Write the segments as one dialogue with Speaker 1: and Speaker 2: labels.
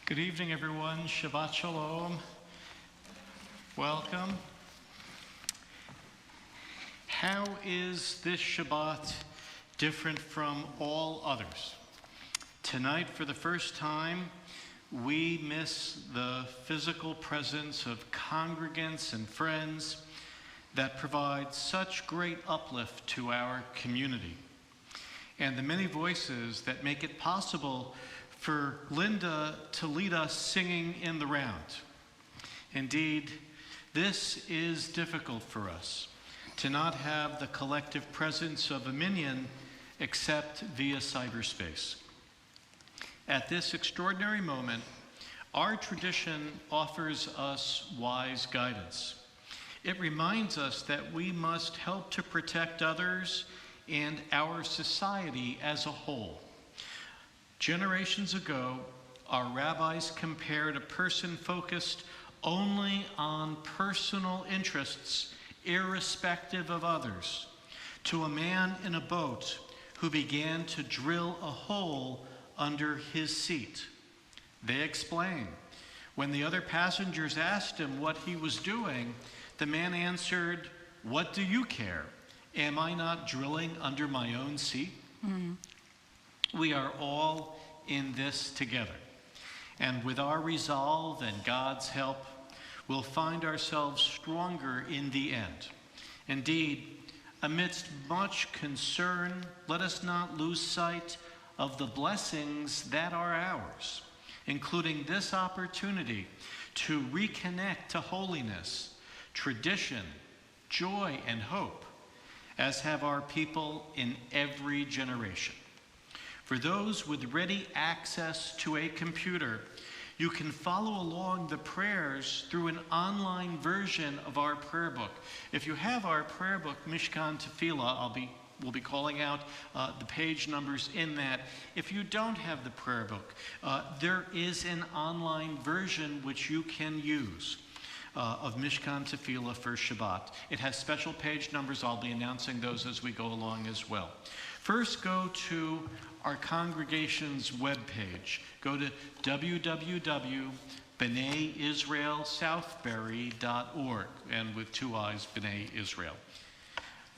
Speaker 1: Good evening, everyone. Shabbat Shalom. Welcome. How is this Shabbat different from all others? Tonight, for the first time, we miss the physical presence of congregants and friends that provide such great uplift to our community, and the many voices that make it possible for Linda to lead us singing in the round. Indeed, this is difficult for us, to not have the collective presence of a minyan except via cyberspace. At this extraordinary moment, our tradition offers us wise guidance. It reminds us that we must help to protect others and our society as a whole. Generations ago, our rabbis compared a person focused only on personal interests, irrespective of others, to a man in a boat who began to drill a hole under his seat. They explain, when the other passengers asked him what he was doing, the man answered, "What do you care? Am I not drilling under my own seat?" We are all in this together. And with our resolve and God's help, we'll find ourselves stronger in the end. Indeed, amidst much concern, let us not lose sight of the blessings that are ours, including this opportunity to reconnect to holiness, tradition, joy, and hope, as have our people in every generation. For those with ready access to a computer, you can follow along the prayers through an online version of our prayer book. If you have our prayer book, Mishkan Tefillah, we'll be calling out the page numbers in that. If you don't have the prayer book, there is an online version which you can use of Mishkan Tefillah for Shabbat. It has special page numbers. I'll be announcing those as we go along as well. First, go to our congregation's webpage. Go to www.bneiisraelsouthbury.org, and with two I's, B'nai Israel.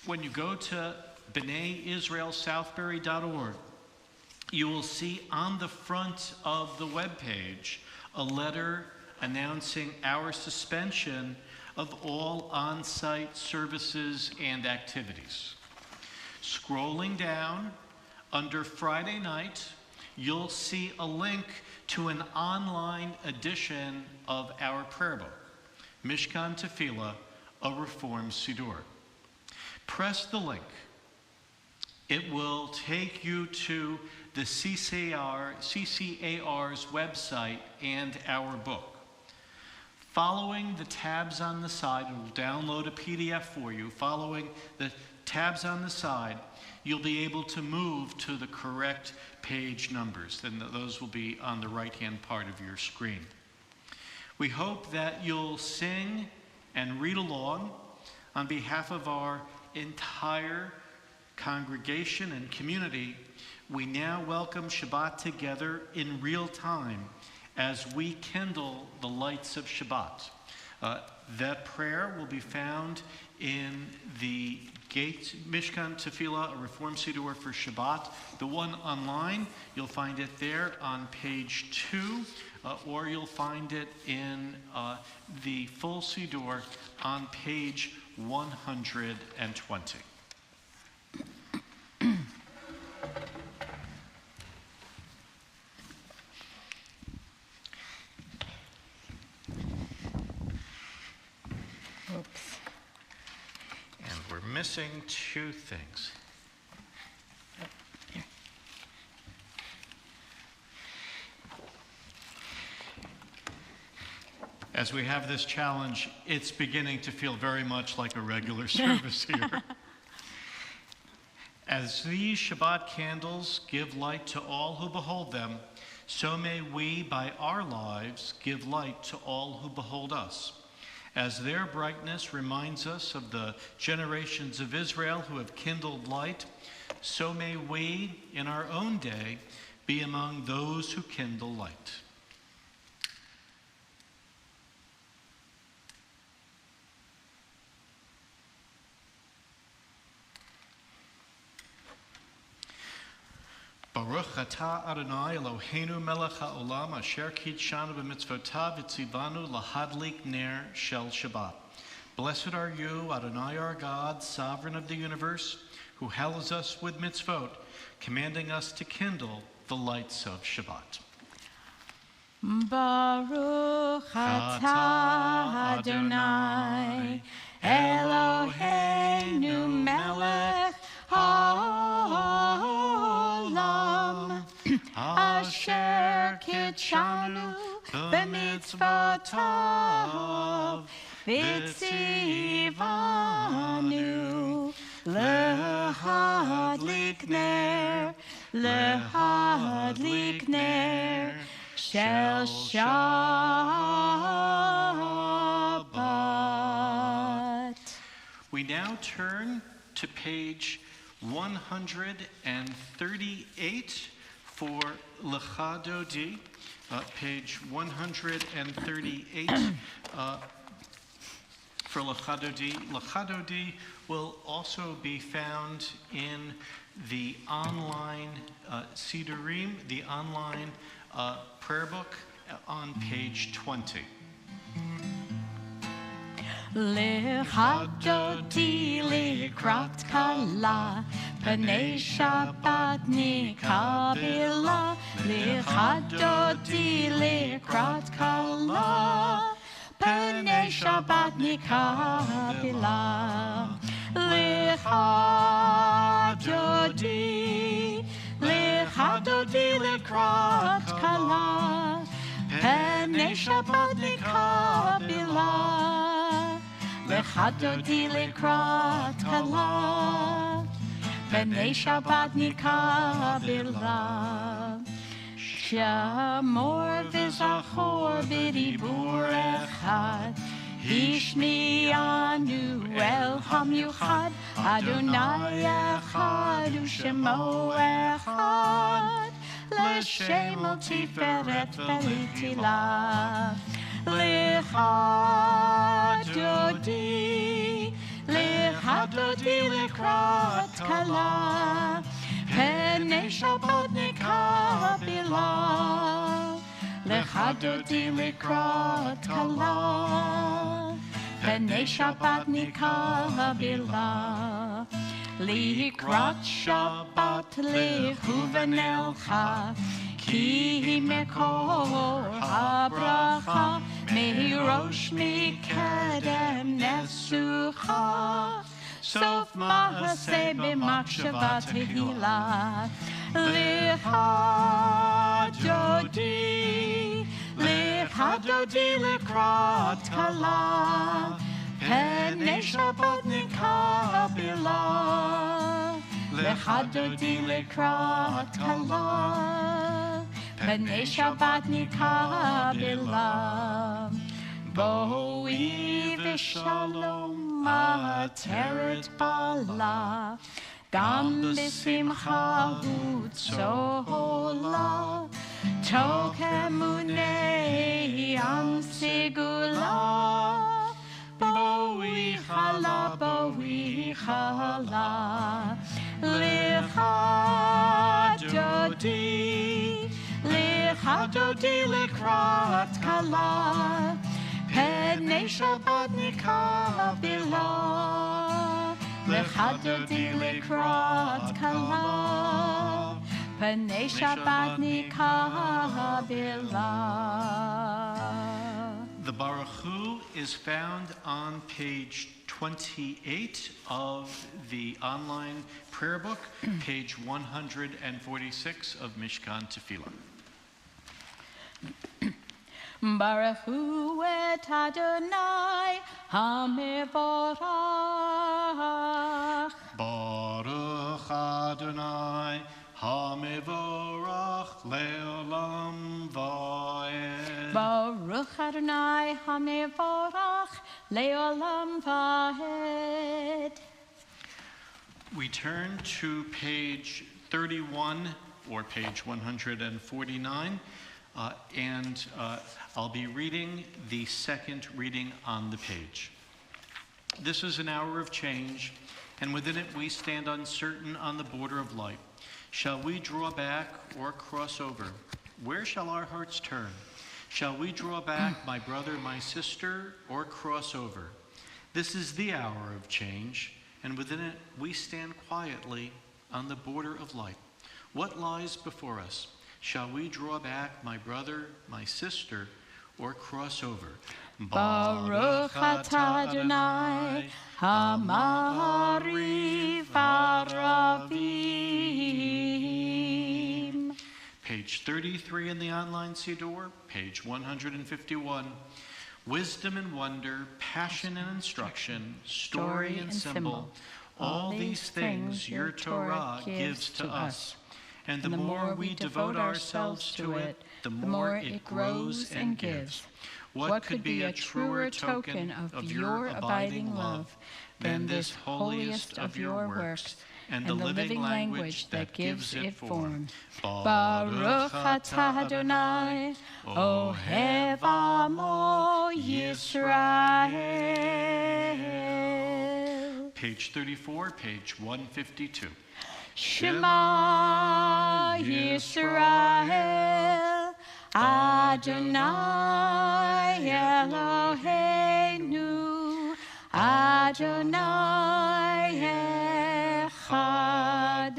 Speaker 1: When you go to bneiisraelsouthbury.org, you will see on the front of the webpage a letter announcing our suspension of all on-site services and activities. Scrolling down, under Friday night, you'll see a link to an online edition of our prayer book, Mishkan Tefillah, a Reform Siddur. Press the link. It will take you to the CCAR's website and our book. Following the tabs on the side, it will download a PDF for you. Following the tabs on the side, you'll be able to move to the correct page numbers. Then those will be on the right-hand part of your screen. We hope that you'll sing and read along. On behalf of our entire congregation and community, we now welcome Shabbat together in real time as we kindle the lights of Shabbat. That prayer will be found in the Gate Mishkan Tefillah, a Reform Siddur for Shabbat. The one online, you'll find it there on page 2, or you'll find it in the full Siddur on page 120. Missing two things. As we have this challenge, it's beginning to feel very much like a regular service here. As these Shabbat candles give light to all who behold them, so may we, by our lives, give light to all who behold us. As their brightness reminds us of the generations of Israel who have kindled light, so may we, in our own day, be among those who kindle light. Baruch atah Adonai Eloheinu melech haolam asher kidshanu b'mitzvotav v'tzivanu lahadlik ner shel Shabbat. Blessed are you, Adonai our God, sovereign of the universe, who hallows us with mitzvot, commanding us to kindle the lights of Shabbat.
Speaker 2: Baruch atah Adonai Eloheinu melech haolam asher kitshanu b'mitzvotav v'tzivanu lehadlik ner shel Shabbat.
Speaker 1: We now turn to page 138 for Lecha Dodi. Page 138 for Lecha Dodi. Lecha Dodi will also be found in the online Sidurim, the online prayer book on page 20.
Speaker 2: Lecha Dodi likrat kala, Pnei Shabbat nikabila. Lecha Dodi likrat kala, Pnei Shabbat nikabila. Lecha Dodi likrat kala, Pnei Shabbat nikabila. Lecha Dodi likrat kala, Pnei Shabbat nikabila. Shamor v'zachor b'dibur echad, Hishmianu el hamyuchad, Adonai echad u'shemo echad, L'shem tiferet v'litila. Lecha Dodi likrat kala, Pnei Shabbat nikabila. Lecha Dodi likrat kala, Pnei Shabbat nikabila. Likrat Shabbat lehuvanelcha, Ki mekor habracha, Mehirosh mikedem nesucha, Sof mahaseh b'machshava tehila. Lecha Dodi likrat kala, Pnei Shabbat nikabila. Lecha Dodi likrat kala, Pnei Shabbat nikabila. Boi v'shalom ateret bala, Gam b'simcha utzola, Tokemunei am sigula. Boi chala, Lecha Dodi likrat kala, Pnei Shabbat nikabila. Lecha Dodi likrat kala, Pnei Shabbat nikabila.
Speaker 1: The Baruch Hu is found on page 28 of the online prayer book, page 146 of Mishkan Tefillah.
Speaker 2: Baruch Hu et Adonai HaMevorach.
Speaker 1: Baruch Adonai HaMevorach le'olam va'ed.
Speaker 2: Baruch Adonai HaMevorach le'olam va'ed.
Speaker 1: We turn to page 31 or page 149. And I'll be reading the second reading on the page. This is an hour of change, and within it we stand uncertain on the border of light. Shall we draw back or cross over? Where shall our hearts turn? Shall we draw back, my brother, my sister, or cross over? This is the hour of change, and within it we stand quietly on the border of light. What lies before us? Shall we draw back, my brother, my sister, or cross over?
Speaker 2: Baruch atah Adonai, Hama'ariv Aravim.
Speaker 1: Page 33 in the online Siddur, page 151. Wisdom and wonder, passion and instruction, story and symbol, all these things your Torah gives to us. And the more we devote ourselves to it, the more it grows and gives. What could be a truer token of your abiding love than this holiest of your works and the living language that gives it form?
Speaker 2: Baruch atah Adonai, Ohev Amo Yisrael.
Speaker 1: Page 34, page 152.
Speaker 2: Shema Yisrael, Adonai Eloheinu, Adonai Echad.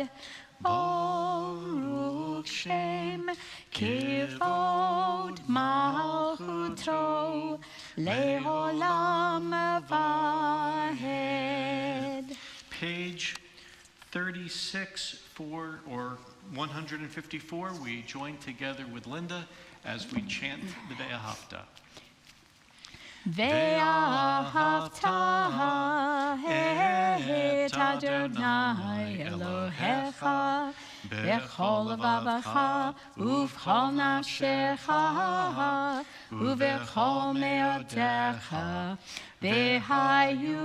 Speaker 2: Baruch Shem Kivod Malchuto Leolam Vahed.
Speaker 1: Page 36, 4, or 154, we join together with Linda as we chant the Ve'ahavta.
Speaker 2: Ve'ahavta et Adonai Elohecha b'chol levavecha u'v'chol nafshecha u'v'chol me'odecha v'hayu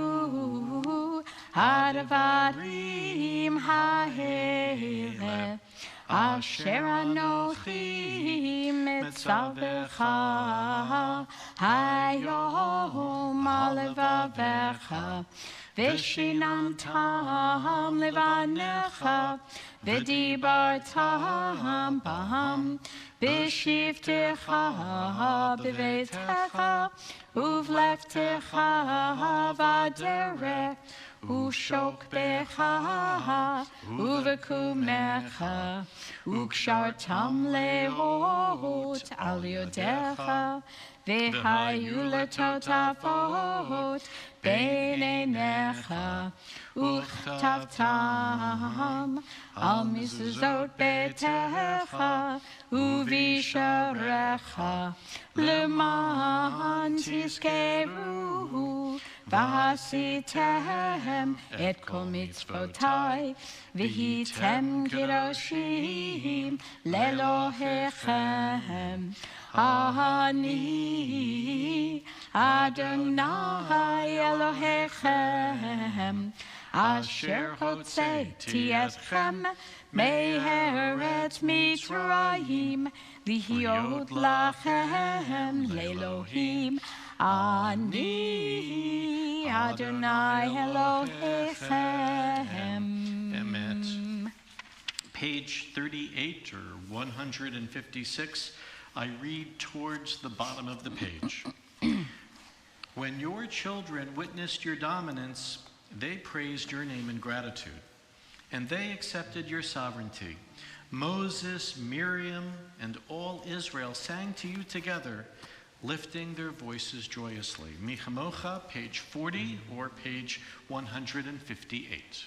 Speaker 2: hadvarim ha'ele asher anochi mitzavecha hayom alevavecha v'shinamtam levanecha v'dibartam bam v'shivtecha b'veitecha uv'leftecha v'aderech u'shokbecha u'v'kumecha u'kshartam lehot al yodecha v'hayu letotafot b'neinecha u'chtavtam al mizuzot beitecha u'visharecha leman tizkeru v'hasitem et kol mitzvotai v'hitem kedoshim lelohechem Ani Adonai Elohechem Asher hotzeti etchem me'eretz Mitzrayim v'hiyot lachem le'Elohim Ani Adonai Elohechem.
Speaker 1: Emet. Page 38 or 156. I read towards the bottom of the page. When your children witnessed your dominance, they praised your name in gratitude, and they accepted your sovereignty. Moses, Miriam, and all Israel sang to you together, lifting their voices joyously. Michamocha, page 40 or page 158.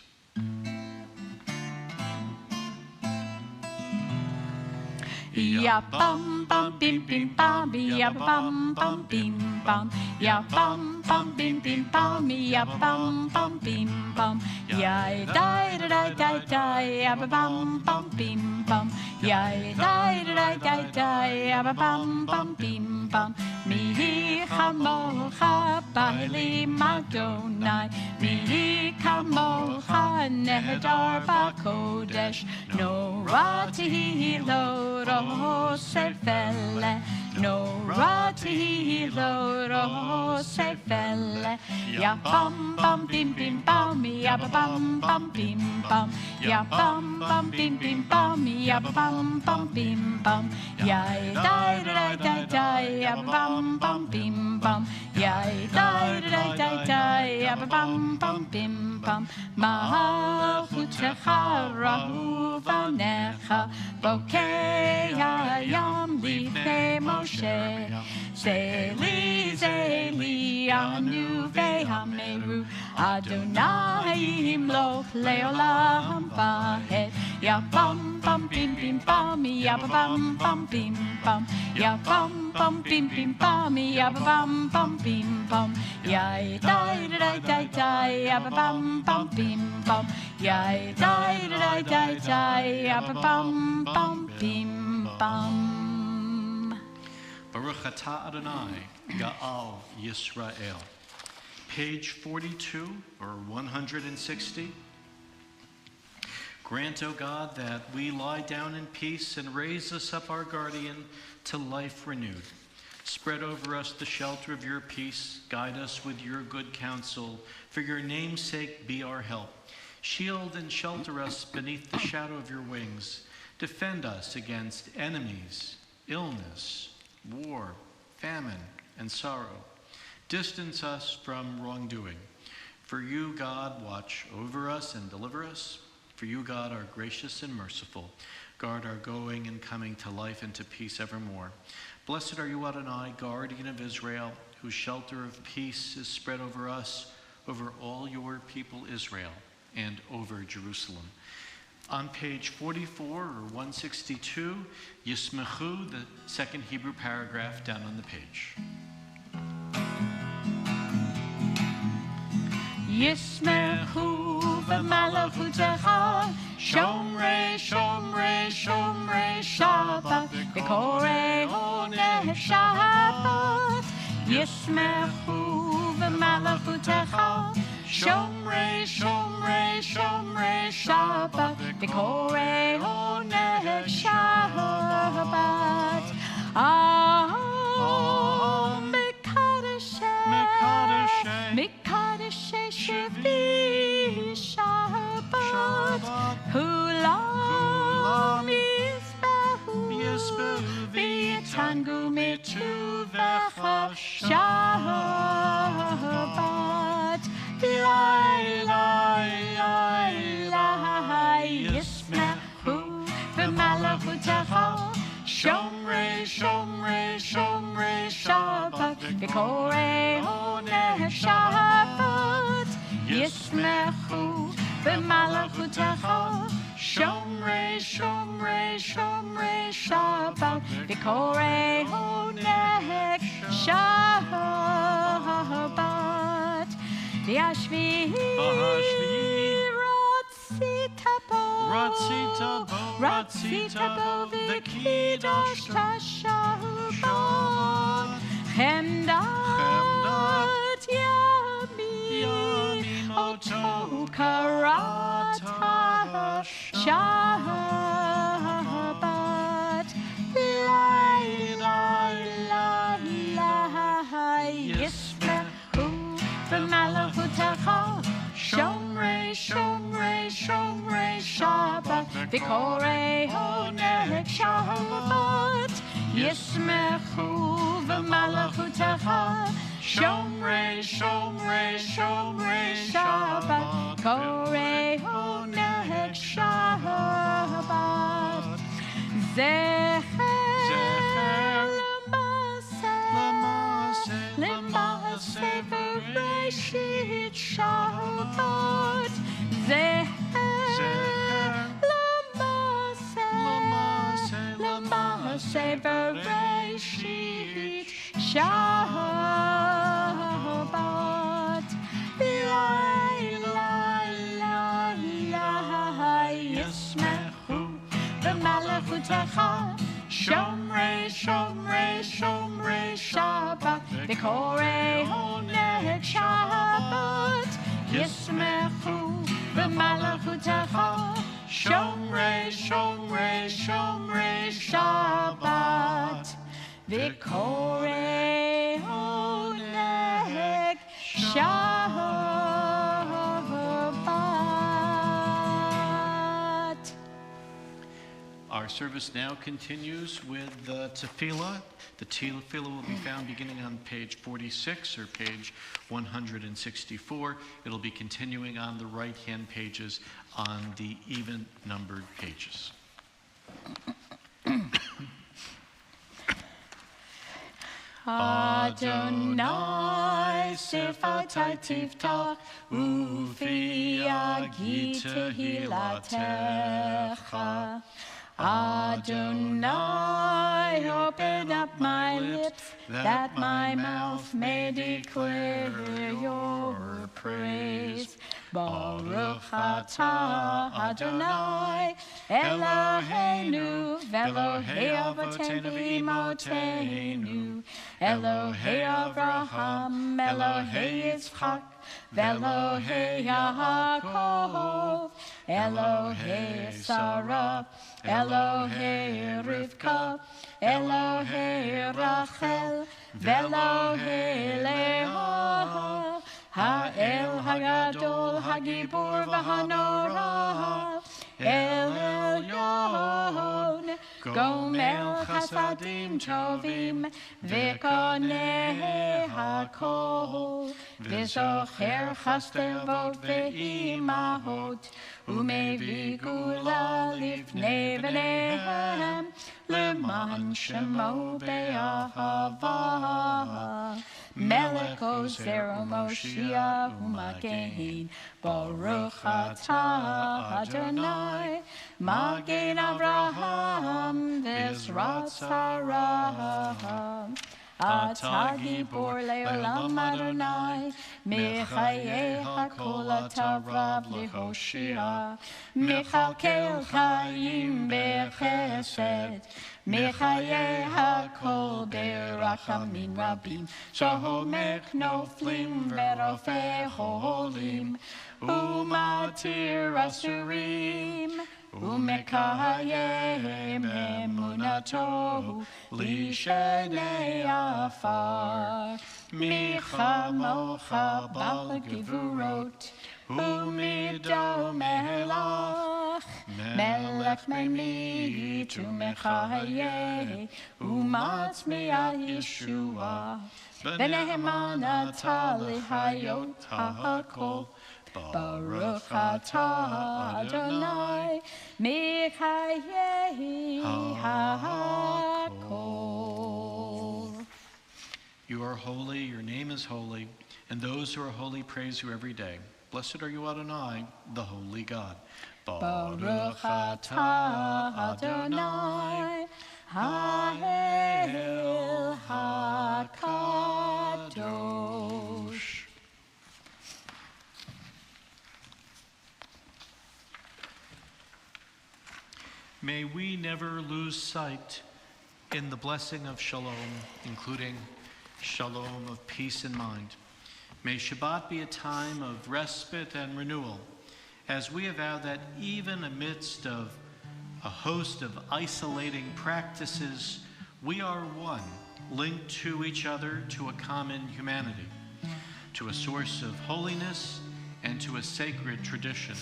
Speaker 2: Ya bum bum bim bim bam, ya bum bum bim bam, ya bum bum bim bim bam, ya bum bum bim bam, ya da da da da, ya bum bum bim bam, ya da da da da, ya bum bum bim bam. Mi chamocha ba'elim Adonai, mi chamocha nehedar b'kodesh, norati lo rosevele, norati tilo rose felle. Ya bam bam bim bim bam, ya ba bam bam bim bam. Ya bam bam bim bim bam, ya ba bam bam bim bam. Ya da da da da, ya ba bam bam bim bam. Ya da da da da, ya ba bam bam bim bam. Malchutecha rahu vanecha, bokei hayam lifnei Moshe. Zeli, Zeli, anu ve'hameru, Adonai imloch leolam va'ed. Ya bam bam bim bim bam, ya ba bam bam bim bam. Ya bam bam bim bim bam, ya ba bam bam bim bam. Ya da da da da, ya ba bam bam bim bam. Ya da da da da, ya ba bam bam bim bam.
Speaker 1: Baruch atah Adonai, Ga'al Yisrael. Page 42, or 160. Grant, O God, that we lie down in peace and raise us up our guardian to life renewed. Spread over us the shelter of your peace. Guide us with your good counsel. For your name's sake, be our help. Shield and shelter us beneath the shadow of your wings. Defend us against enemies, illness, war, famine, and sorrow. Distance us from wrongdoing. For you, God, watch over us and deliver us. For you, God, are gracious and merciful. Guard our going and coming to life and to peace evermore. Blessed are you, Adonai, guardian of Israel, whose shelter of peace is spread over us, over all your people Israel, and over Jerusalem. On page 44, or 162, Yismechu, the second Hebrew paragraph down on the page.
Speaker 2: Yismechu v'malachutecha, Shomrei, Shomrei, Shomrei Shabbat, V'korei honeh Shabbat. Yismechu v'malachutecha, Shomrei, Shomrei, Shomrei Shabbat, V'korei honeh Shabbat. Mikadeshe Shvi Shabbat, Kulam Yisbehu V'yitangu mituvecha Shabbat. Lai, lai, lai, lai, Yismechu v'malachutecha, Shomrei, Shomrei, Shomrei Shabbat, V'korei honeh Shabbat. Yismechu v'malachutecha, Shomrei, Shomrei, Shomrei Shabbat, V'korei honeh Shabbat. V'ashvi Ratzita bo v'kidashta Shabbat. Chemdat yamim oto karata Shabbat. Lai, lai, lai, lai, Yismechu v'malachutecha, Shomrei, Shomrei, Shomrei Shabbat, V'korei honeh Shabbat. Yismechu v'malachutecha, Shomrei, Shomrei, Shomrei Shabbat, V'korei honeh Shabbat. Zecher l'maaseh v'reishit Shabbat. Zecher l'maaseh v'reishit Shabbat. Lai, lai, lai, lai, Yismechu v'malachutecha, Shomrei, Shomrei, Shomrei Shabbat, V'korei honeh Shabbat. Yismechu v'malachutecha, Shomrei, Shomrei, Shomrei Shabbat, V'korei
Speaker 1: service now continues with the tefillah. The tefillah will be found beginning on page 46 or page 164. It'll be continuing on the right-hand pages on the even-numbered pages.
Speaker 2: Adonai sifatai tiftach ufi yagi tehilatecha. Adonai, open up my lips, that my mouth may declare your praise. Baruch atah Adonai, Eloheinu, Elohei Avotenu v'Imotenu, Elohei Avraham, Elohei Yitzchak, Elohei Yaakov, Elohei Sarah, Elohei Rivka, Elohei Rachel, Elohei Leah, Ha'el Hagadol Hagibor V'Hanora, El Elyon, Gomel Chasadim Tovim, V'Koneh HaKol, V'Zocher Chastevot V'Imahot, Umevi Gula Livnei B'neihem, Leman Shemo Be'ahava. Melech Ozer Moshiach U'Magen, Baruch atah Adonai, Magen Avraham, V'Ezrat Sarah. Atah Gibor Le'olam Adonai, Mechayeh HaKol atah Rav Lehoshia, Mechalkel Chaim B'Chesed, Mechayeh HaKol B'Rachamim Rabim, Shomech Noflim V'Rofeh Cholim, Umatir Asurim, Umekayem emunato lishenei afar, Micha mocha bal gevurot, Umido melach, Melech memlit umechayeh, Umatzmiah Yeshua, Beneheman atali hayot ha'akol, Baruch atah Adonai, Mechayeh HaKol.
Speaker 1: You are holy, your name is holy, and those who are holy praise you every day. Blessed are you, Adonai, the holy God.
Speaker 2: Baruch atah Adonai, Ha'el HaKadosh.
Speaker 1: May we never lose sight in the blessing of shalom, including shalom of peace in mind. May Shabbat be a time of respite and renewal, as we avow that even amidst of a host of isolating practices, we are one, linked to each other, to a common humanity, to a source of holiness and to a sacred tradition.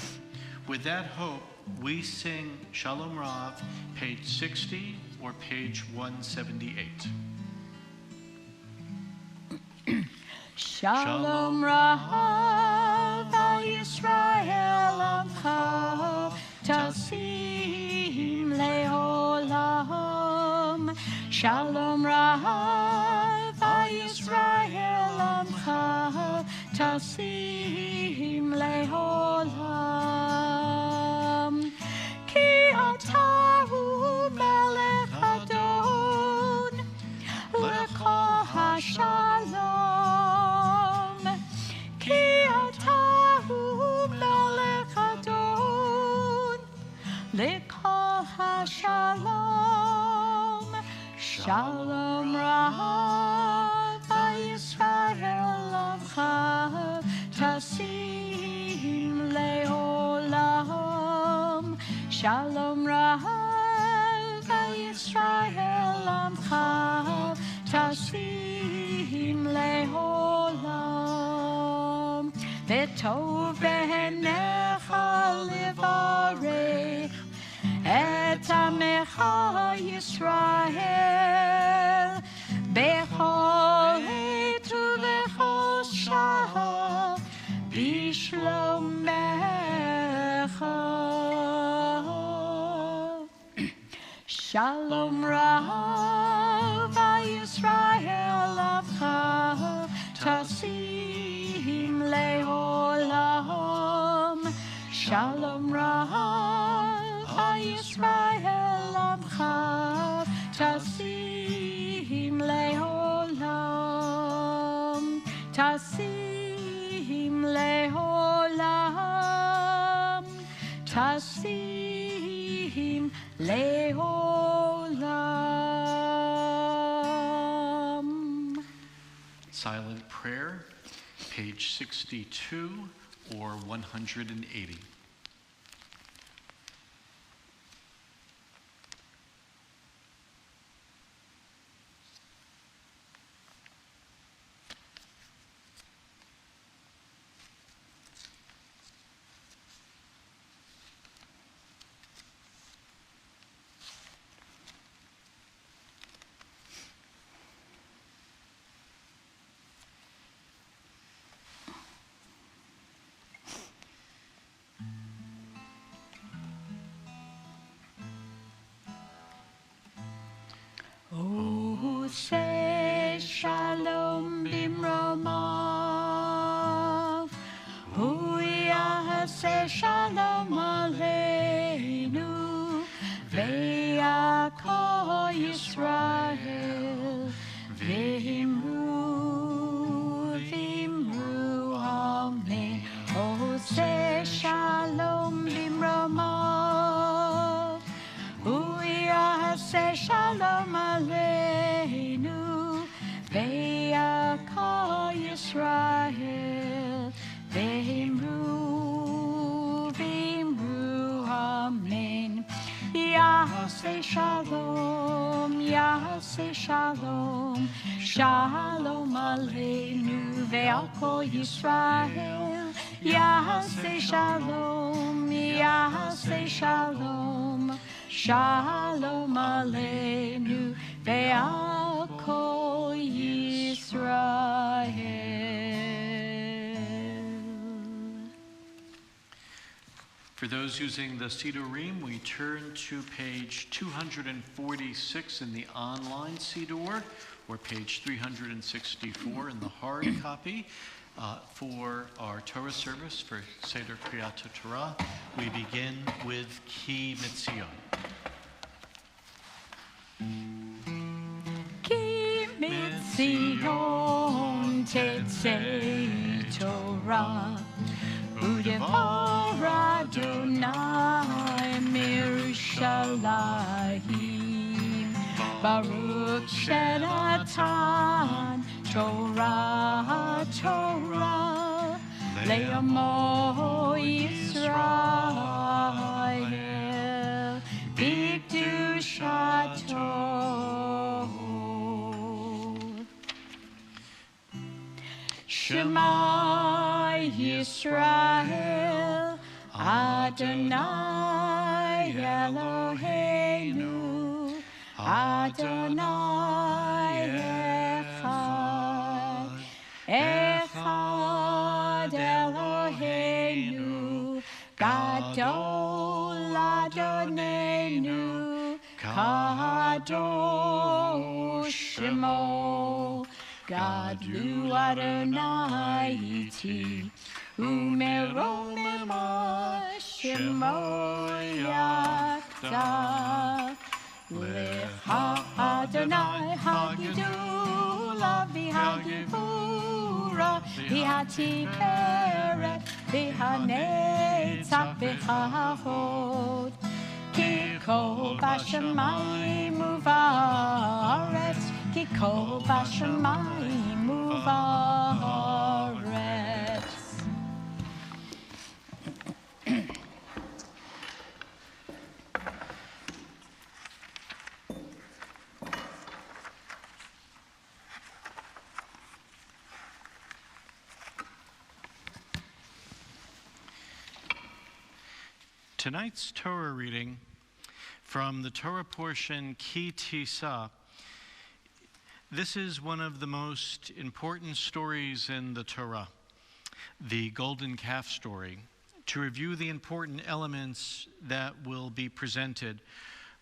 Speaker 1: With that hope, we sing Shalom Rav, page 60 or page 178.
Speaker 2: Shalom Rav Yisrael Amcha Tasim Leolam. Shalom Rav Yisrael Amcha Tasim Leolam. Ki atahu melech Adon lecha hashalom. Ki atahu melech Adon lecha hashalom. Shalom Rav Yisrael Amcha Tasim Leolam. Shalom Rav Yisrael Amcha Tasim Leolam. V'tov b'einecha livarech et Amecha Yisrael bechol עת ובכל שעה בשלומך. Shalom Rav Yisrael Avcha Tasim Leolam. Shalom Rav Yisrael Avcha Tasim Leolam. Tasim Leolam. Tasim Leolam.
Speaker 1: Silent prayer, page 62 or 180.
Speaker 2: Oh, say shalom bimromav. Oh, yeah, say shalom aleinu. Ve'yakol Yisrael. V'imru, v'imru, amen. Oh, say shalom bimromav. Oh, yeah, say shalom aleinu. Ve'yakol Yisrael. V'imru, v'imru, amen. Yaseh shalom, Yaseh shalom. Shalom aleinu ve'al kol Yisrael. Yaseh shalom, Yaseh shalom. Shalom aleinu ve'al kol Yisrael.
Speaker 1: For those using the Sidurim, we turn to page 246 in the online Sidur, or page 364 in the hard copy. For our Torah service for Seder Kriyat Torah, we begin with Ki Mitzion.
Speaker 2: Ki mitzion tetzei Torah, u'devar Adonai mirushalayim. Baruch shenatan Torah, Torah, le'amo Yisrael, b'kedushato. Shema Yisrael, Adonai Eloheinu, Adonai Echad, Echad Eloheinu, Gadol Adonenu, Kadosh Shemo, Gadlu Adonai iti, umeromema Shemo yachdav. Lecha Adonai hagidula v'hagibura v'hatikeret v'hanetzach v'chahod. Ki kol bashamayim u'va'aretz, ki kol bashamayim u'va'aretz.
Speaker 1: Tonight's Torah reading from the Torah portion Ki Tisa. This is one of the most important stories in the Torah, the golden calf story. To review the important elements that will be presented,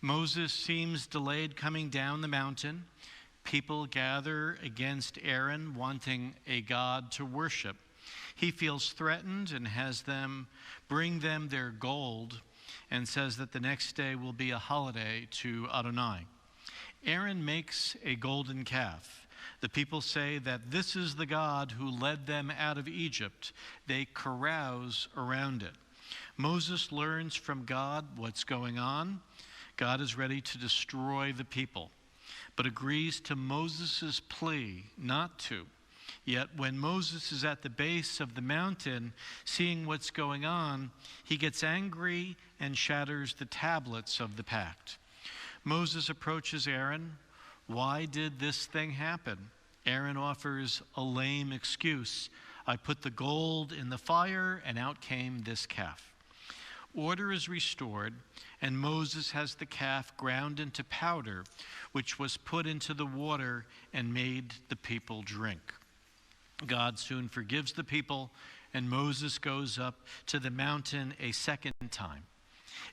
Speaker 1: Moses seems delayed coming down the mountain. People gather against Aaron, wanting a god to worship. He feels threatened and has them bring them their gold and says that the next day will be a holiday to Adonai. Aaron makes a golden calf. The people say that this is the God who led them out of Egypt. They carouse around it. Moses learns from God what's going on. God is ready to destroy the people, but agrees to Moses' plea not to. Yet when Moses is at the base of the mountain, seeing what's going on, he gets angry and shatters the tablets of the pact. Moses approaches Aaron. Why did this thing happen? Aaron offers a lame excuse. I put the gold in the fire and out came this calf. Order is restored, and Moses has the calf ground into powder, which was put into the water and made the people drink. God soon forgives the people, and Moses goes up to the mountain a second time.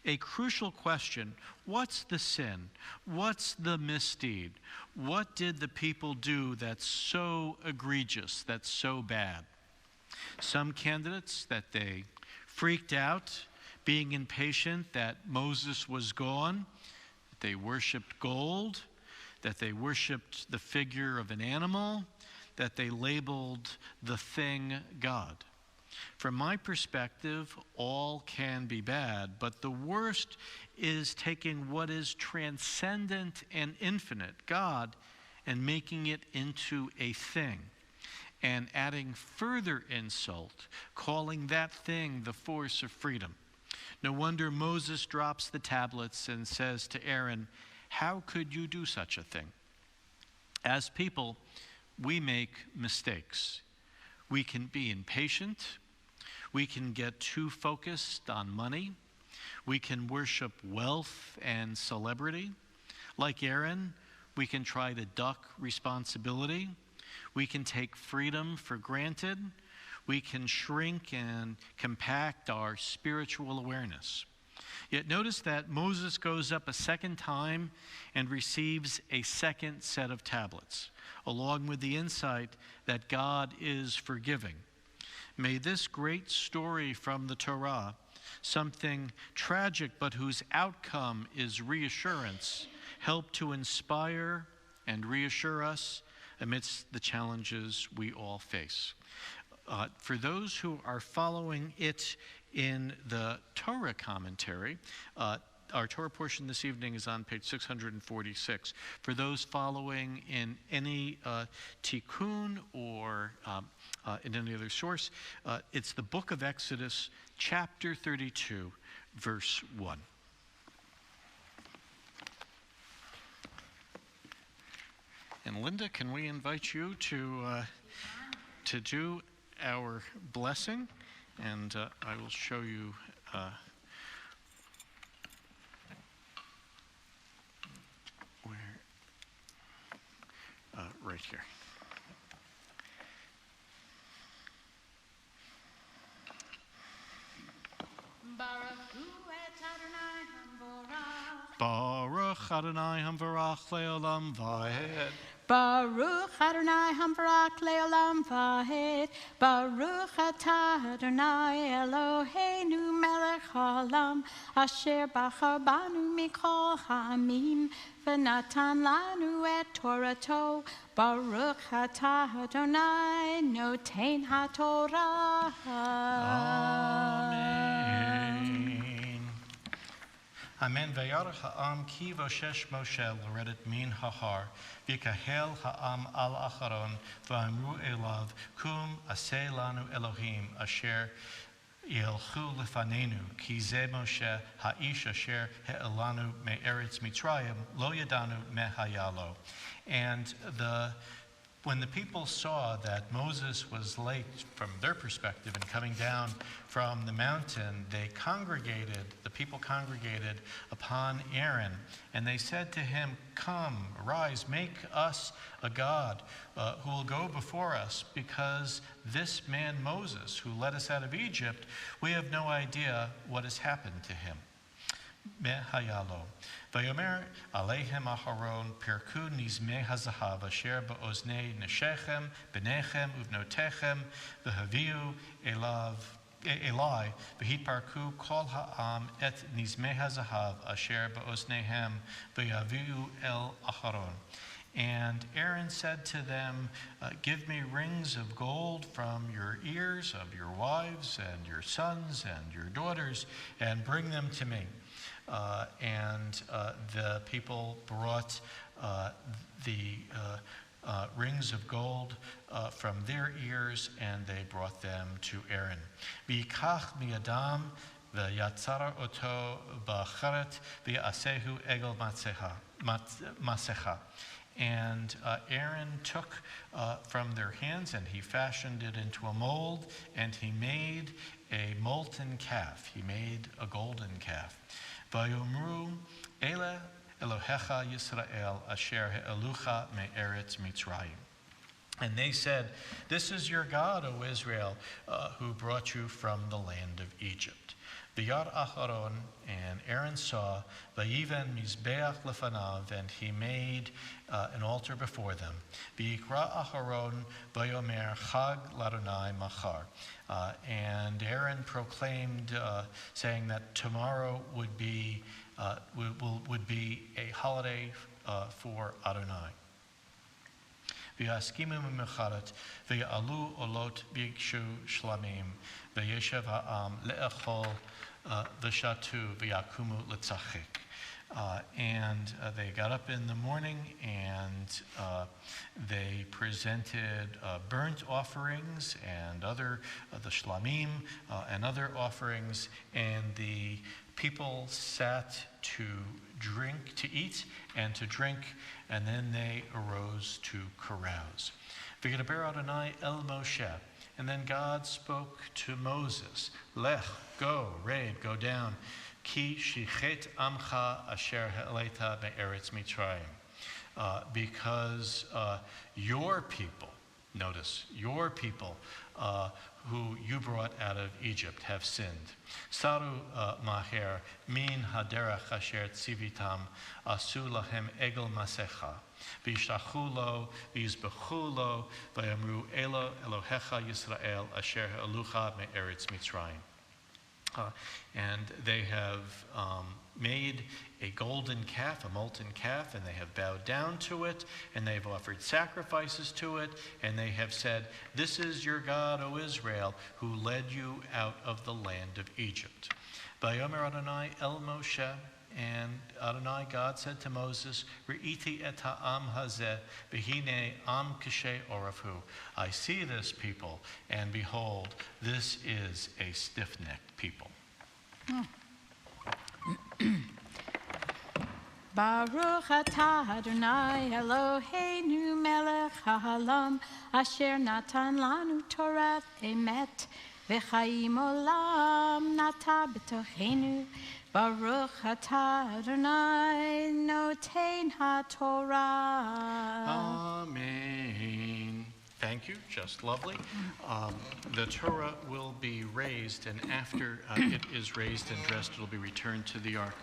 Speaker 1: A crucial question: what's the sin? What's the misdeed? What did the people do that's so egregious, that's so bad? Some candidates that they freaked out, being impatient that Moses was gone, that they worshiped gold, that they worshiped the figure of an animal, that they labeled the thing God. From my perspective, all can be bad, but the worst is taking what is transcendent and infinite, God, and making it into a thing, and adding further insult, calling that thing the force of freedom. No wonder Moses drops the tablets and says to Aaron, how could you do such a thing? As people, we make mistakes. We can be impatient. We can get too focused on money. We can worship wealth and celebrity. Like Aaron, we can try to duck responsibility. We can take freedom for granted. We can shrink and compact our spiritual awareness. Yet notice that Moses goes up a second time and receives a second set of tablets, along with the insight that God is forgiving. May this great story from the Torah, something tragic but whose outcome is reassurance, help to inspire and reassure us amidst the challenges we all face. For those who are following it in the Torah commentary, our Torah portion this evening is on page 646. For those following in any tikkun or in any other source, it's the book of Exodus, chapter 32, verse 1. And Linda, can we invite you to do our blessing? And I will show you where, right here. Baruch Adonai Hamvarach Leolam Vahed.
Speaker 2: Baruch Adonai Hamvarach Leolam Vahed. Baruch Atah Adonai Eloheinu Melech Haolam, Asher Bachar Banu Mikol Ha'amim, V'natan Lanu et Torato. Baruch Atah Adonai Noten HaTorah.
Speaker 1: Amen. Amen. Vayarach ha'am ki voshesh Moshe l'redet min hahar, v'yikahel ha'am al acharon, v'amru elav, kum aseh lanu Elohim, asher yelchu lefanenu, ki ze Moshe ha'ish asher he'elanu me'eretz Mitzrayim, lo yadanu mehayalo. And the When the people saw that Moses was late from their perspective and coming down from the mountain, the people congregated upon Aaron, and they said to him, "Come, arise, make us a god who will go before us, because this man Moses, who led us out of Egypt, we have no idea what has happened to him." Mehayalo. Vayomer Alehem Aharon Pirku Nizme Hazahav Asher Ba'oznei Neshechem Benechem Uvnotechem V'Haviu Elai V'Hitparku Kol Ha'am Et Nizme Hazahav Asher Ba'oznehem V'Yaviu El Aharon. And Aaron said to them, "Give me rings of gold from your ears of your wives and your sons and your daughters, and bring them to me." And the people brought the rings of gold from their ears, and they brought them to Aaron. V'yikach mi'adam v'yatzara oto b'charet v'yasehu egel masecha. And Aaron took from their hands, and he fashioned it into a mold, and he made a molten calf. He made a golden calf. Vayomru ele Elohecha Yisrael asher he'elucha me'eretz Mitzrayim. And they said, "This is your God, O Israel, who brought you from the land of Egypt." V'yar Aharon, and Aaron saw, v'yiven mizbeach lefanav, and he made an altar before them. V'yikra Aharon v'yomer chag l'Adonai machar. And Aaron proclaimed, saying that tomorrow would be a holiday for Adonai. V'yaskimu mecharet v'yalu olot b'ikshu shlamim v'yeshev ha'am le'echol v'shatu v'yakumu l'tzachik. And they got up in the morning, and they presented burnt offerings and other the shlamim and other offerings, and the people sat to eat and to drink, and then they arose to carouse. V'yedaber Adonai el Moshe. And then God spoke to Moses, "Lech, go, raid, go down, ki shichet amcha asher ha'eleta be'eretz Mitzrayim." Because your people, notice, your people who you brought out of Egypt have sinned. Saru maher min haderach asher tzivitam asu lahem egel masecha. V'yishtachu lo, v'yizbechu lo, v'yamru elo Elohecha Yisrael asher ha'elucha me'eretz Mitzrayim. And they have made a golden calf, a molten calf, and they have bowed down to it, and they've offered sacrifices to it, and they have said, "This is your God, O Israel, who led you out of the land of Egypt." Vayomer Adonai el Moshe, and Adonai, God, said to Moses, "Re'iti et ha'am hazeh, v'hine am kashe orafu." I see this people, and behold, this is a stiff-necked people.
Speaker 2: Baruch atah Adonai Eloheinu melech ha'olam asher natan lanu Torah emet v'chaim olam nata b'tochenu. Baruch atah Adonai noten ha'Torah.
Speaker 1: Amen. Thank you, just lovely. The Torah will be raised, and after it is raised and dressed, it will be returned to the ark.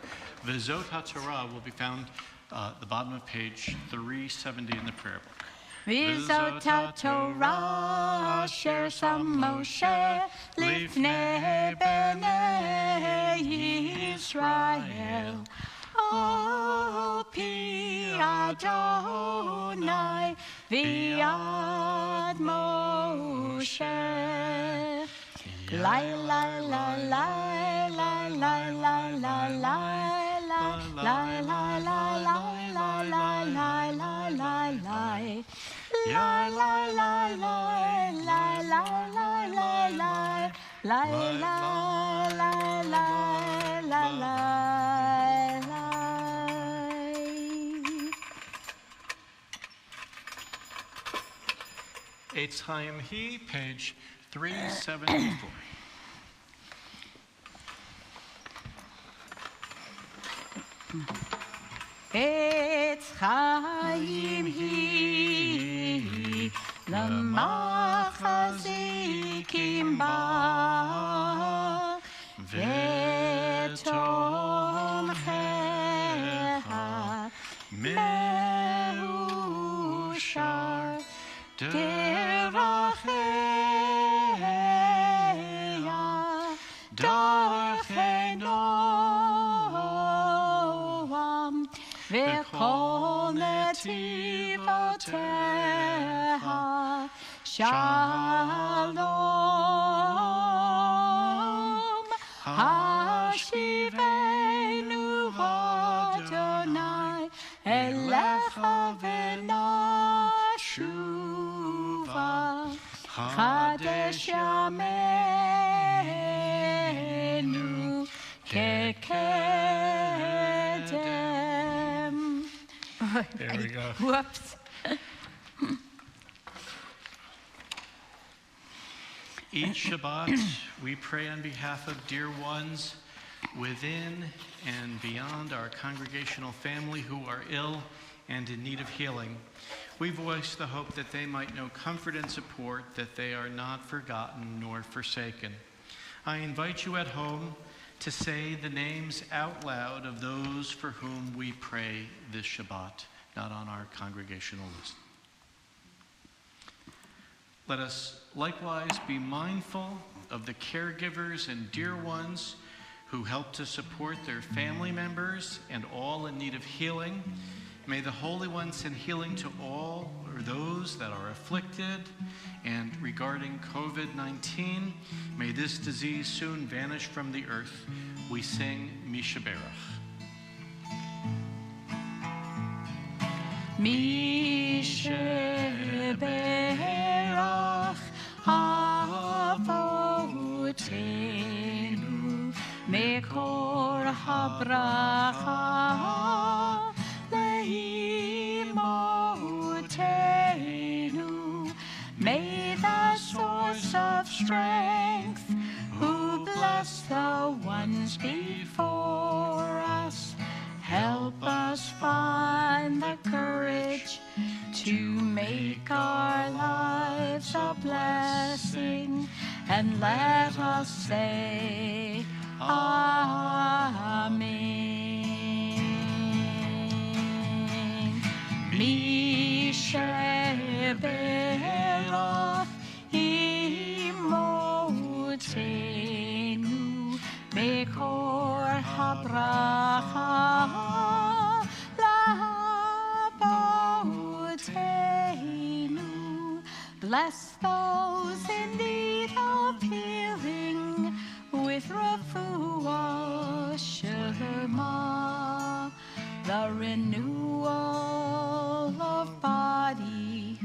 Speaker 1: The Zot HaTorah will be found at the bottom of page 370 in the prayer book.
Speaker 2: V'zot ha'Torah asher sam Moshe lifnei bnei Yisrael al pi Adonai v'yad Moshe. Lai lai lai lai lai lai lai lai lai lai lai lai lai lai lai lai lai lai lai. La la la la la la la la la la la la la la la.
Speaker 1: Eitz Chaim He, page 374.
Speaker 2: Eitz Chaim He, L'machazikim ba, V'tomchecha Meushar Deracheya Darchei Noam V'chol netivoteha Shalom Hashivenu Adonai Elecha v'nashuva Chadesh Yameinu Kekedem.
Speaker 1: There we go.
Speaker 2: Whoops.
Speaker 1: Each Shabbat, we pray on behalf of dear ones within and beyond our congregational family who are ill and in need of healing. We voice the hope that they might know comfort and support, that they are not forgotten nor forsaken. I invite you at home to say the names out loud of those for whom we pray this Shabbat, not on our congregational list. Let us likewise be mindful of the caregivers and dear ones who help to support their family members and all in need of healing. May the Holy One send healing to all or those that are afflicted. And regarding COVID-19, may this disease soon vanish from the earth. We sing Mishaberach.
Speaker 2: Mishaberach Avotenu Mekor habracha Leimotenu. May the source of strength, who bless the ones before us, help us find the courage to make our lives a blessing, and let us say Amen. Mishaberach imotenu mekor habracha labotenu. Bless those in need of healing with refuah shema, the renewal of body,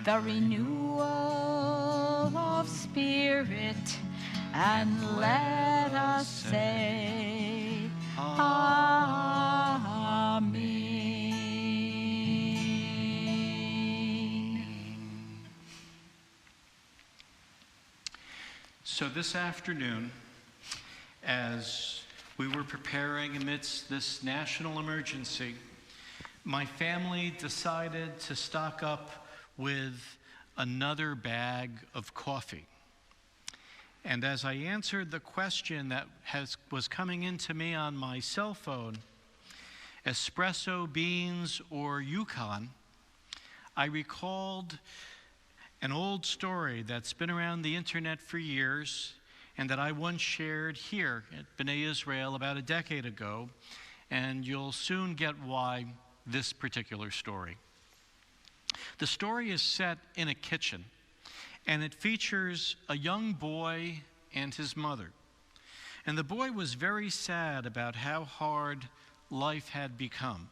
Speaker 2: the renewal of spirit, and let us say Amen.
Speaker 1: So this afternoon, as we were preparing amidst this national emergency, my family decided to stock up with another bag of coffee. And as I answered the question that was coming into me on my cell phone, espresso beans or Yukon, I recalled an old story that's been around the internet for years and that I once shared here at B'nai Israel about a decade ago, and you'll soon get why this particular story. The story is set in a kitchen, and it features a young boy and his mother. And the boy was very sad about how hard life had become.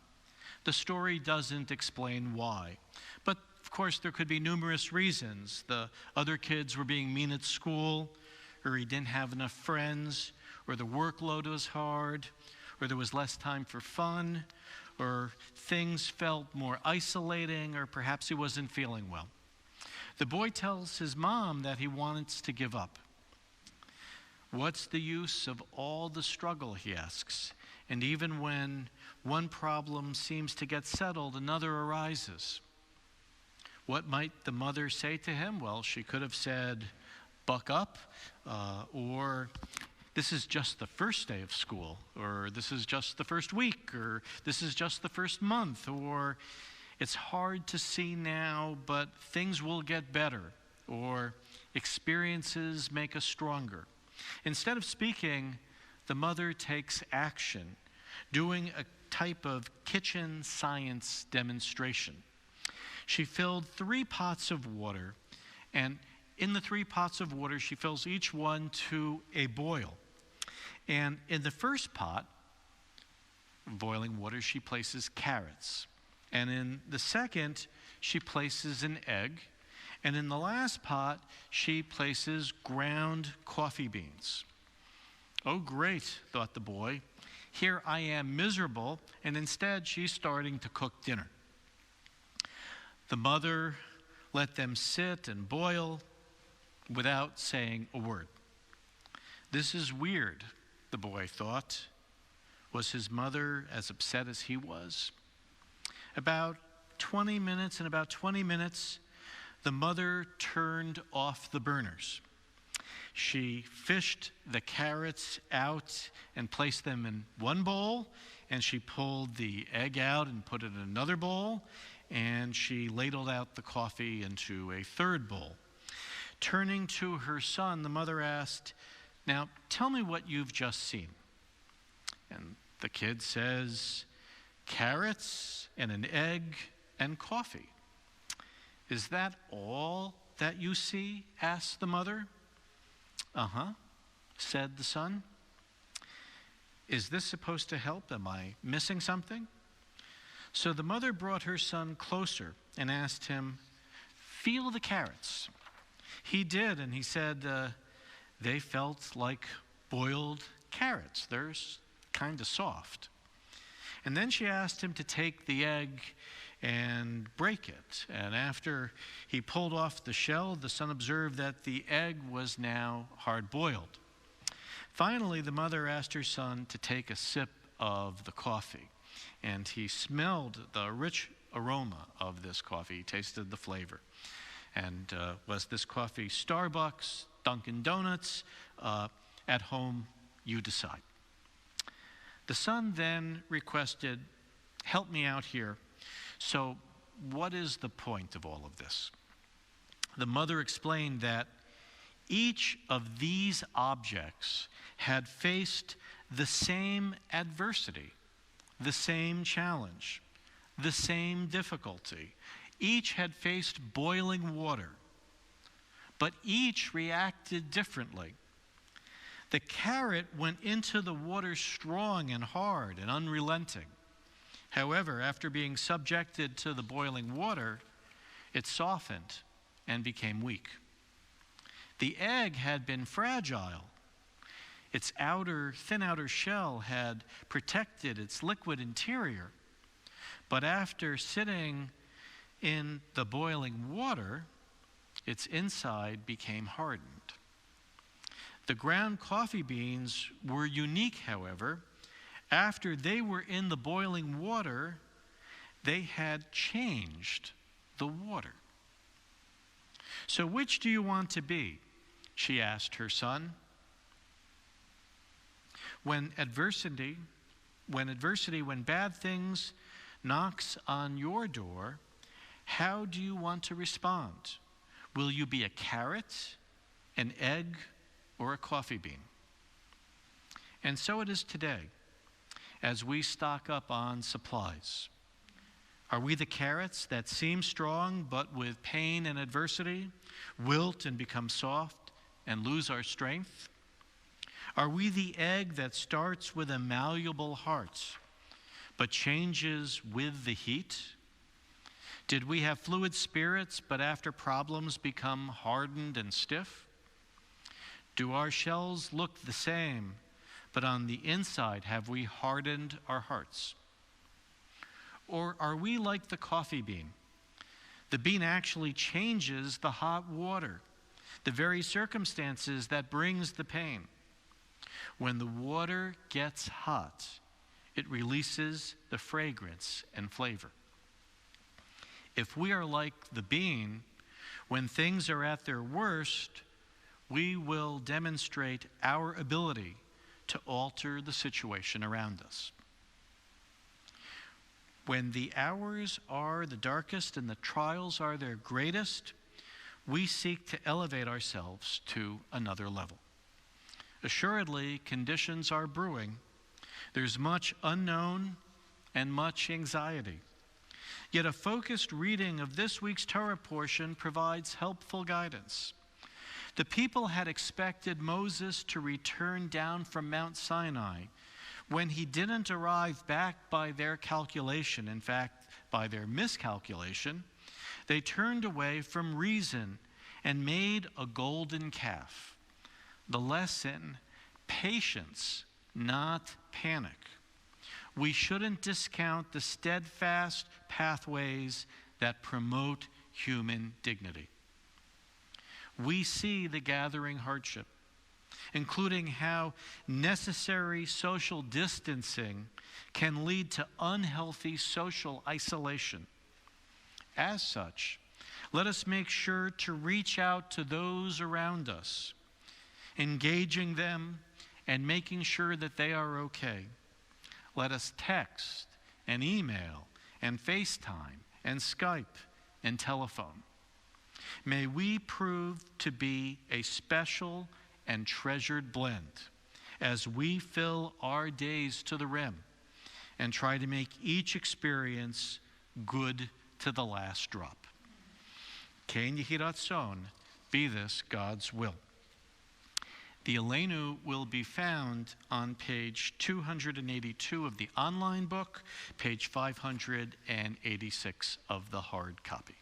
Speaker 1: The story doesn't explain why, but of course there could be numerous reasons. The other kids were being mean at school, or he didn't have enough friends, or the workload was hard, or there was less time for fun, or things felt more isolating, or perhaps he wasn't feeling well. The boy tells his mom that he wants to give up. What's the use of all the struggle, he asks. And even when one problem seems to get settled, another arises. What might the mother say to him? Well, she could have said, buck up, or this is just the first day of school, or this is just the first week, or this is just the first month, or it's hard to see now, but things will get better, or experiences make us stronger. Instead of speaking, the mother takes action, doing a type of kitchen science demonstration. She filled 3 pots of water, and in the 3 pots of water, she fills each one to a boil. And in the first pot, boiling water, she places carrots. And in the second, she places an egg. And in the last pot, she places ground coffee beans. Oh, great, thought the boy. Here I am miserable, and instead she's starting to cook dinner. The mother let them sit and boil without saying a word. This is weird, the boy thought. Was his mother as upset as he was? About 20 minutes, the mother turned off the burners. She fished the carrots out and placed them in one bowl, and she pulled the egg out and put it in another bowl, and she ladled out the coffee into a third bowl. Turning to her son, the mother asked, "Now, tell me what you've just seen." And the kid says, "Carrots and an egg and coffee." "Is that all that you see?" asked the mother. "Uh-huh," said the son. "Is this supposed to help? Am I missing something?" So the mother brought her son closer and asked him, "Feel the carrots." He did, and he said they felt like boiled carrots. They're kind of soft. And then she asked him to take the egg and break it. And after he pulled off the shell, the son observed that the egg was now hard-boiled. Finally, the mother asked her son to take a sip of the coffee. And he smelled the rich aroma of this coffee. He tasted the flavor. And was this coffee Starbucks, Dunkin' Donuts? At home, you decide. The son then requested, "Help me out here. So what is the point of all of this?" The mother explained that each of these objects had faced the same adversity, the same challenge, the same difficulty. Each had faced boiling water, but each reacted differently. The carrot went into the water strong and hard and unrelenting. However, after being subjected to the boiling water, it softened and became weak. The egg had been fragile. Its thin outer shell had protected its liquid interior. But after sitting in the boiling water, its inside became hardened. The ground coffee beans were unique, however. After they were in the boiling water, they had changed the water. "So which do you want to be?" she asked her son. When bad things knocks on your door, how do you want to respond? Will you be a carrot, an egg, or a coffee bean? And so it is today, as we stock up on supplies. Are we the carrots that seem strong, but with pain and adversity, wilt and become soft and lose our strength? Are we the egg that starts with a malleable heart, but changes with the heat? Did we have fluid spirits, but after problems become hardened and stiff? Do our shells look the same, but on the inside have we hardened our hearts? Or are we like the coffee bean The bean actually changes the hot water, the very circumstances that brings the pain. When the water gets hot, it releases the fragrance and flavor. If we are like the bean, when things are at their worst, we will demonstrate our ability to alter the situation around us. When the hours are the darkest and the trials are their greatest, we seek to elevate ourselves to another level. Assuredly, conditions are brewing. There's much unknown and much anxiety. Yet a focused reading of this week's Torah portion provides helpful guidance. The people had expected Moses to return down from Mount Sinai. When he didn't arrive back by their calculation, in fact, by their miscalculation, they turned away from reason and made a golden calf. The lesson, patience, not panic. We shouldn't discount the steadfast pathways that promote human dignity. We see the gathering hardship, including how necessary social distancing can lead to unhealthy social isolation. As such, let us make sure to reach out to those around us, engaging them and making sure that they are okay. Let us text and email and FaceTime and Skype and telephone. May we prove to be a special and treasured blend as we fill our days to the rim and try to make each experience good to the last drop. Ken Yehi Ratzon, be this God's will. The Aleinu will be found on page 282 of the online book, page 586 of the hard copy.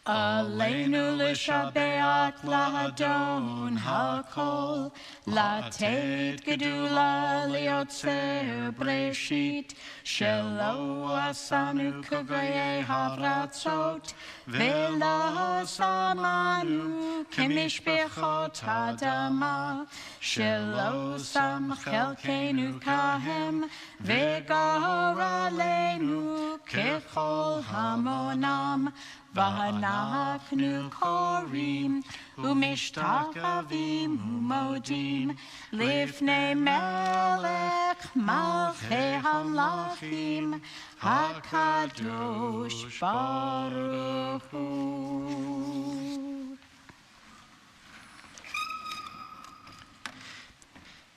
Speaker 2: Aleinu l'shabeach l'Adon hakol, latet gedula liotzer breshit, shelo asanu k'goyei haratzot, velo samanu k'mishpechot hadama, shelo sam chelkenu kahem, v'gor aleinu kechol hamonam, V'hanachnu korim u'mishtakavim u'modim lifnei melech malchei hamlachim hakadosh baruch hu.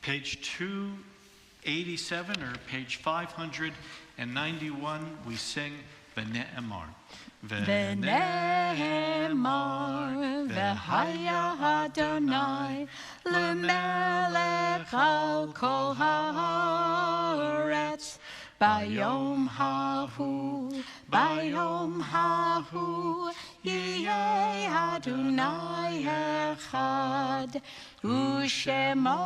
Speaker 1: Page 287 or page 591, we sing V'ne'emar.
Speaker 2: V'ne'emar v'haya Adonai l'melech al kol haaretz bayom hahu yiyeh Adonai echad u'shemo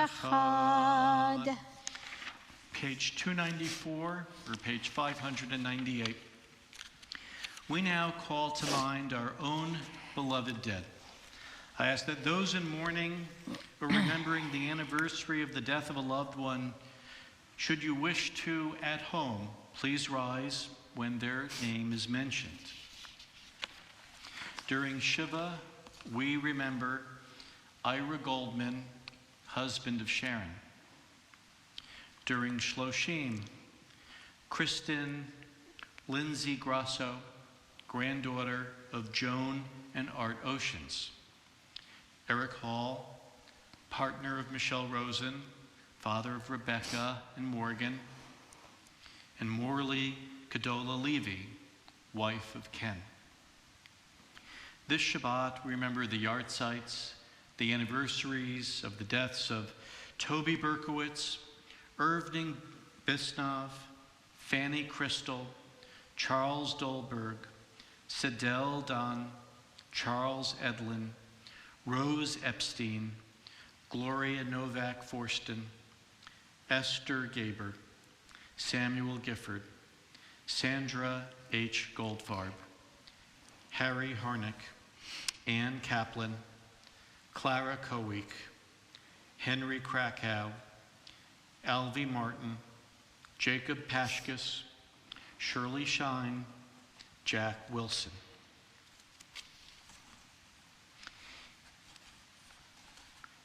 Speaker 2: echad.
Speaker 1: Page 294 or page 598. We now call to mind our own beloved dead. I ask that those in mourning or remembering the anniversary of the death of a loved one, should you wish to at home, please rise when their name is mentioned. During Shiva, we remember Ira Goldman, husband of Sharon. During Shloshim, Kristen Lindsay Grasso, granddaughter of Joan and Art Oceans. Eric Hall, partner of Michelle Rosen, father of Rebecca and Morgan. And Morley Kadola Levy, wife of Ken. This Shabbat, we remember the yahrzeits, the anniversaries of the deaths of Toby Berkowitz, Irving Bisnov, Fanny Crystal, Charles Dolberg, Sidel Don, Charles Edlin, Rose Epstein, Gloria Novak Forston, Esther Gaber, Samuel Gifford, Sandra H. Goldfarb, Harry Harnick, Ann Kaplan, Clara Coweek, Henry Krakow, Alvy Martin, Jacob Pashkus, Shirley Shine, Jack Wilson.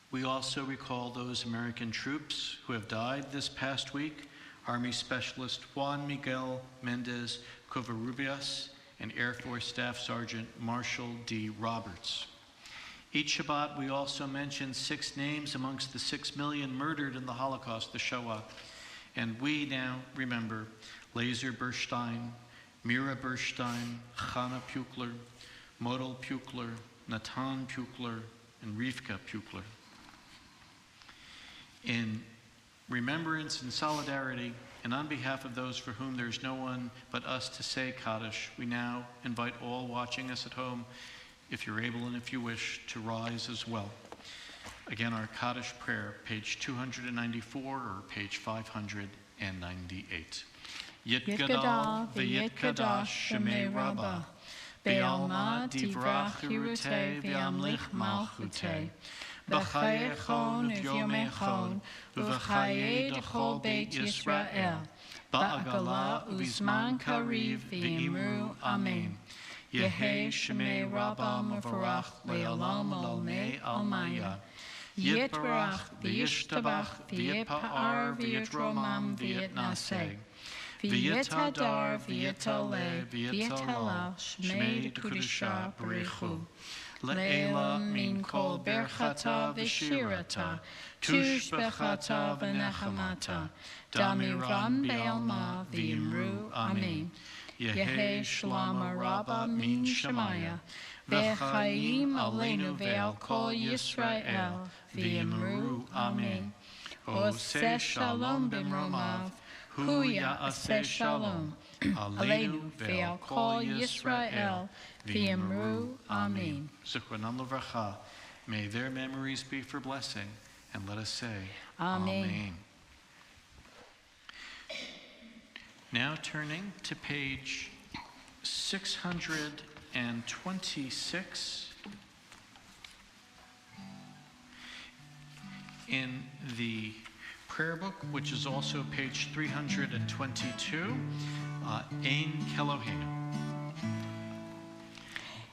Speaker 1: We also recall those American troops who have died this past week: Army Specialist Juan Miguel Mendez Covarrubias and Air Force Staff Sergeant Marshall D. Roberts. Each Shabbat, we also mention 6 names amongst the 6 million murdered in the Holocaust, the Shoah. And we now remember Lazer Berstein, Mira Berstein, Chana Pukler, Model Pukler, Natan Pukler, and Rivka Pukler. In remembrance and solidarity, and on behalf of those for whom there's no one but us to say Kaddish, we now invite all watching us at home, if you're able and if you wish, to rise as well. Again, our Kaddish prayer, page 294 or page 598. Yitgadal v'yitgadash shemei Rabbah, be'alma divrach hirutei v'amlich malchutei, b'chaye echon v'yomei echon, v'chaye d'chol beit Yisrael, ba'agala u'zman kariv v'imru amen. Yehi shemei Rabbah mevarach le'olam almei almaya. Yitbarach v'yishtabach v'yitpa'ar v'yitromam v'yitnaseh. V'yitadar v'yitaleh v'yitalal shmei kudusha b'rechu. Le'ela min kol berchata v'shirata, tushbechata v'nechamata, damiran be'alma v'yimru amen. Yehi shlama Rabbah min Shemaya, v'chaim aleinu ve'al kol Yisrael, v'yimru amen. Oseh shalom b'mromav, hu ya'aseh shalom, aleinu ve'al kol Yisrael, v'yimru amen. Zichronam levracha, may their memories be for blessing, and let us say,
Speaker 2: Amen.
Speaker 1: Amen. Now turning to page 626 in the prayer book, which is also page 322, Ein Keloheinu.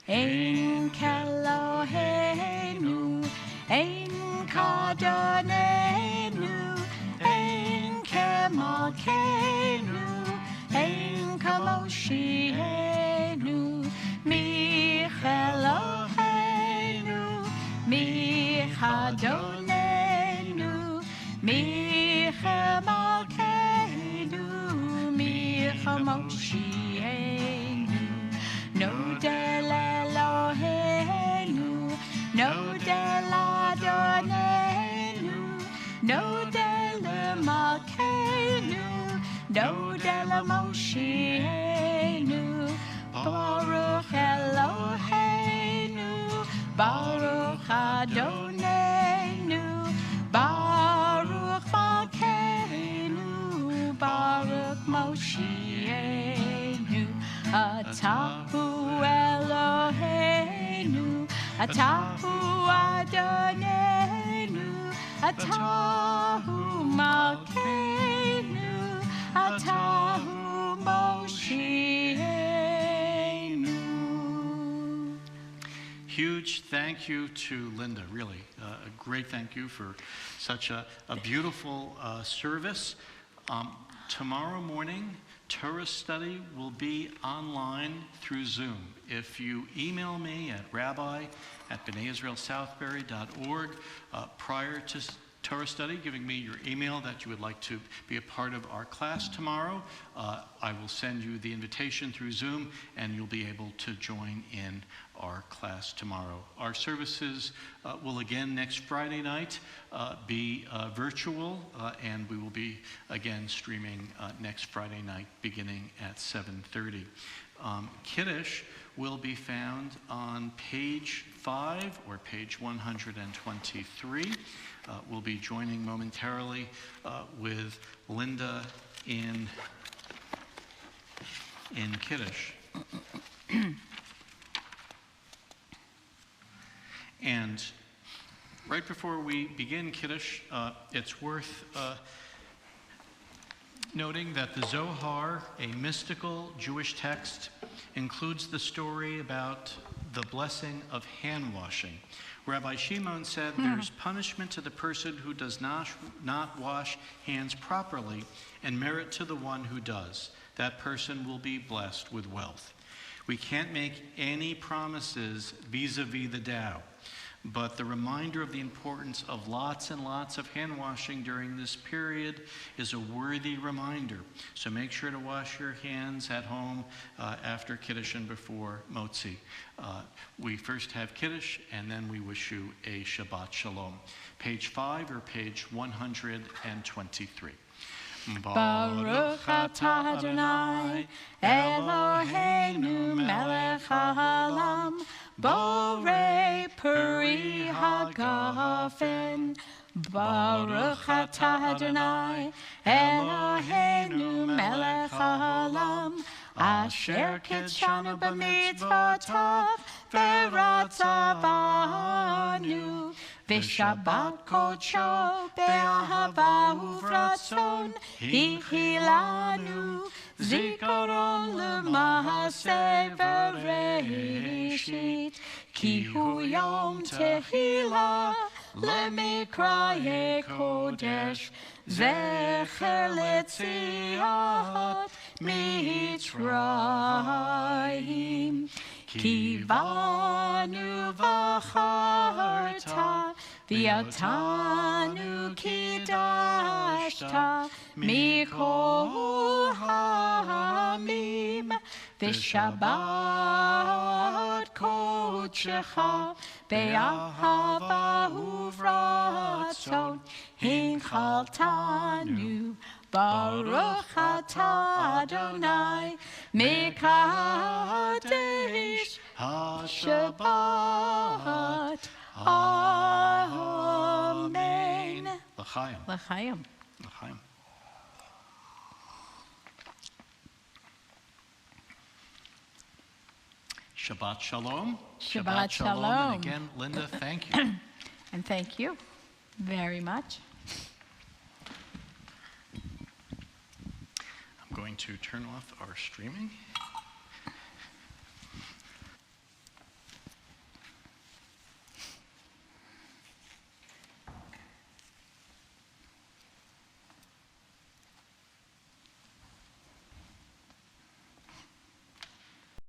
Speaker 2: Ein Keloheinu, Ein Kadonenu, Ein Kemalkeinu, Ein Kamoshienu, Micheloheinu, Michadonenu, Michemalkeinu, Michamoshienu, Nodel Eloheinu, Nodel Adonenu, Nodel Malkeinu, Nodel Moshienu, Baruch Eloheinu, Baruch Adonenu, Baruch Malkeinu, Baruch Moshienu, Atahu Eloheinu, Atahu Adonenu, Atahu Malkeinu, Atahu Moshienu.
Speaker 1: Huge thank you to Linda, really. A great thank you for such a beautiful service. Tomorrow morning, Torah study will be online through Zoom. If you email me at rabbi@bneiisraelsouthbury.org prior to Torah study, giving me your email that you would like to be a part of our class tomorrow, I I will send you the invitation through Zoom, and you'll be able to join in our class tomorrow. Our services will again next Friday night be virtual, and we will be again streaming next Friday night beginning at 7:30. Kiddush will be found on page 5 or page 123. We'll be joining momentarily with Linda in Kiddush. And right before we begin Kiddush, it's worth noting that the Zohar, a mystical Jewish text, includes the story about the blessing of hand washing. Rabbi Shimon said there's punishment to the person who does not wash hands properly, and merit to the one who does. That person will be blessed with wealth. We can't make any promises vis-a-vis the Tao, but the reminder of the importance of lots and lots of hand washing during this period is a worthy reminder. So make sure to wash your hands at home after Kiddush and before Motzi. We first have Kiddush, and then we wish you a Shabbat Shalom. Page 5 or page 123.
Speaker 2: Baruch atah Adonai, Eloheinu melech haolam, borei peri hagafen. Baruch atah Adonai, Eloheinu melech haolam, asher kitshanu b'mitzvotav, v'ratzavanu, v'shabbat kodsho, be'ahava uvratzon, hichilanu, zikaron l'mahaseh v'reshit, ki hu yom tehillah, lemikraye kodesh, zecher letziat Mitzrayim. Ki vanu v'charta, v'yatanu kidashta, mikol ha'amim, v'shabbat kodshecha, be'ahava uvratzon, hinchaltanu. Baruch atah Adonai, Mekadesh HaShabbat. Amen.
Speaker 1: L'chaim.
Speaker 2: L'chaim.
Speaker 1: L'chaim. Shabbat Shalom.
Speaker 2: Shabbat Shalom.
Speaker 1: And again, Linda, thank you.
Speaker 2: And thank you very much.
Speaker 1: I'm going to turn off our streaming.